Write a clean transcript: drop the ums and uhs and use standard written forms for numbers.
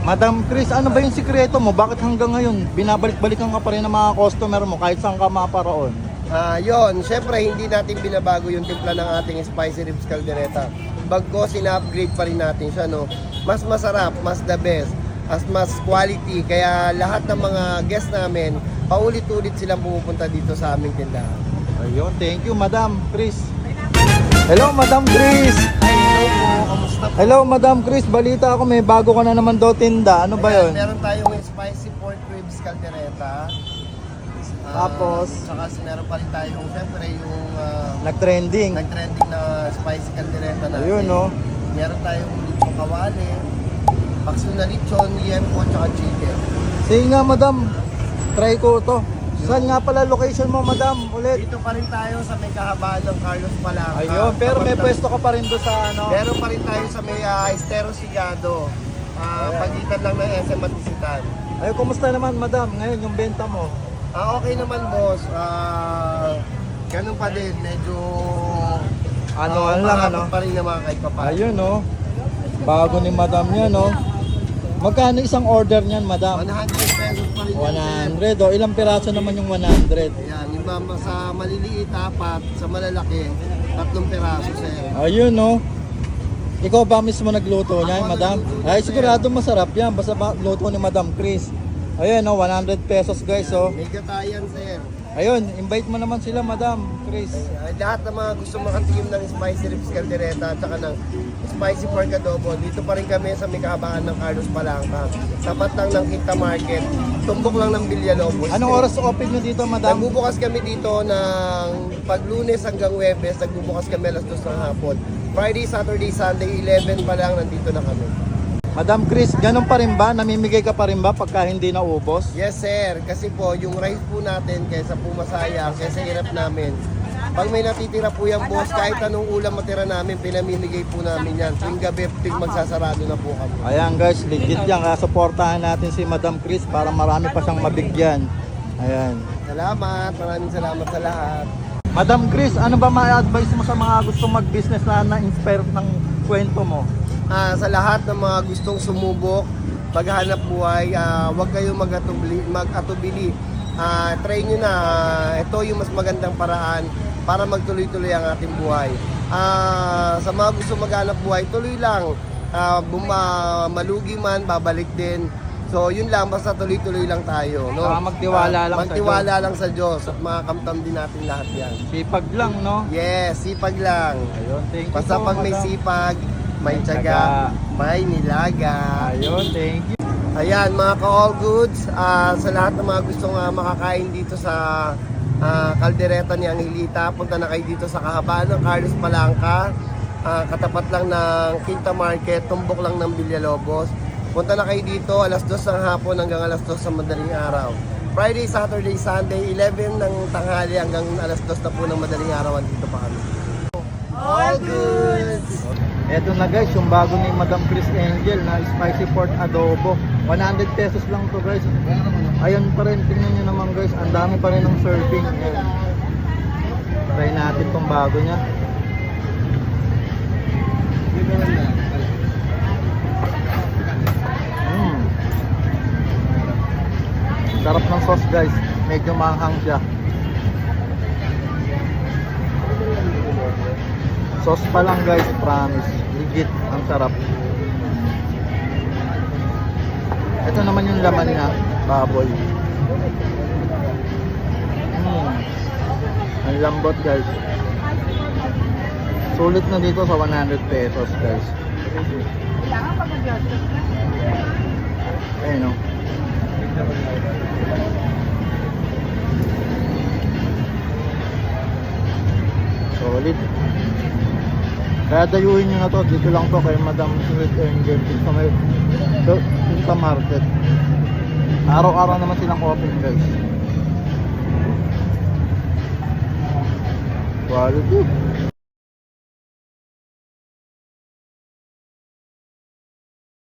Madam Chris, ano ba yung sikreto mo? Bakit hanggang ngayon binabalik-balikan ka pa rin ng mga customer mo kahit saan ka maparoon? Yun, syempre hindi natin binabago yung timpla ng ating spicy ribs caldereta. Bagko sina-upgrade pa rin natin siya, no? Mas masarap, mas the best, mas quality. Kaya lahat ng mga guests namin, paulit-ulit silang pumupunta dito sa aming tindahan. Ayun, thank you Madam Chris. Hello Madam Chris. Hello po, kamusta po? Hello Madam Chris, balita ako may bago ka na naman daw tinda. Ano ba yun? Meron tayong spicy pork ribs caldereta. Tapos? Saka meron pa rin tayong, syempre, yung Nag-trending. nag-trending na spicy caldereta natin. Ayun, no? Meron tayong lechon kawali, bakso na lechon, yempo, tsaka chicken. Sige nga Madam, try ko to. Saan nga pala location mo Madam ulit? Dito pa rin tayo sa may kahabaan ng Carlos Palanca. Ayun, pero may pwesto ka pa rin doon sa ano? Meron pa rin tayo sa may Estero Sigado. Pagitan lang ng SM at Isitan. Ay, kumusta naman Madam ngayon yung benta mo? Okay naman boss. Ganun pa din. Medyo Ano lang ano? pa rin naman kahit pa paano. Ayun no. Bago ni Madam niya no. Magkano isang order niyan Madam? 100 pesos pa rin. 100 o ilang piraso naman yung 100? Ayan, yung sa maliliit, 4, sa malalaki, 3 piraso sir. Ayun no. Ikaw ba mismo nagluto niyan Madam? nagluto, Ay sir. sigurado masarap yan basta luto ni Madam Chris. Ayun no, 100 pesos guys oh. May gatayan sir. Ayun, invite mo naman sila Madam Chris. Lahat ng mga gusto makatikim ng spicy ribs caldereta at saka ng spicy pork adobo, dito pa rin kami sa may kahabaan ng Carlos Palanca. Tapat lang ng Quinta Market, tumbok lang ng Villalobos. Anong oras open nyo dito Madam? Nagbubukas kami dito ng pag Lunes hanggang Huwebes, nagbubukas kami alas 2 ng hapon. Friday, Saturday, Sunday, 11 pa lang, nandito na kami. Madam Chris, ganun pa rin ba? Namimigay ka pa rin ba pagka hindi naubos? Yes sir, kasi po yung rice po natin kaysa po masayang, kaysa hirap namin. Pag may natitira po yung boss, kahit anong ulam matira namin, pinamimigay po namin yan. Tuwing gabi, tuwing magsasarado na po kami. Ayan guys, legit yan. Kaya supportahan natin si Madam Chris para marami pa siyang mabigyan. Ayan. Salamat, maraming salamat sa lahat. Madam Chris, ano ba ma-advise mo sa mga gustong mag-business na na-inspire ng kwento mo? Sa lahat ng mga gustong sumubok, maghanap buhay, huwag kayong mag-atubili. Try nyo na, ito yung mas magandang paraan para magtuloy-tuloy ang ating buhay. Sa mga gusto maghanap buhay, tuloy lang. Malugi man, babalik din. So yun lang, basta tuloy-tuloy lang tayo. No? Magtiwala lang magtiwala lang sa Diyos at makakamtam din natin lahat yan. Sipag lang, no? Yes, sipag lang. Ayun, thank you Basta po, pag may Madam. sipag, may tiyaga, may nilaga. Ayun, thank you. Ayan mga ka-all goods, sa lahat ng mga gustong makakain dito sa kaldereta ni Angelita, punta na kayo dito sa kahabaan ng Carlos Palanca, katapat lang ng Quinta Market, tumbok lang ng Villalobos. Punta na kayo dito alas 2 ng hapon hanggang alas 2 sa madaling araw. Friday, Saturday, Sunday, 11 ng tanghali hanggang alas 2 na po ng madaling araw, dito pa kami. All goods! Eto na guys, yung bago ni Madam Chris Angel na spicy pork adobo. 100 pesos lang to guys. Ayun pa rin, tingnan nyo naman guys, ang dami pa rin ng serving. Ayan. Try natin tong bago niya. Sarap ng sauce guys, medyo maanghang siya. Sauce pa lang guys, promise. Legit, ang sarap. Ito naman yung laman niya, baboy. Ang lambot guys. Sulit na dito sa 100 pesos guys. Ayun o. Solid. Kaya dayuhin nyo na to, dito lang to kay Madam Chris Angel sa may Quinta Market. Araw-araw naman silang open guys. Quality.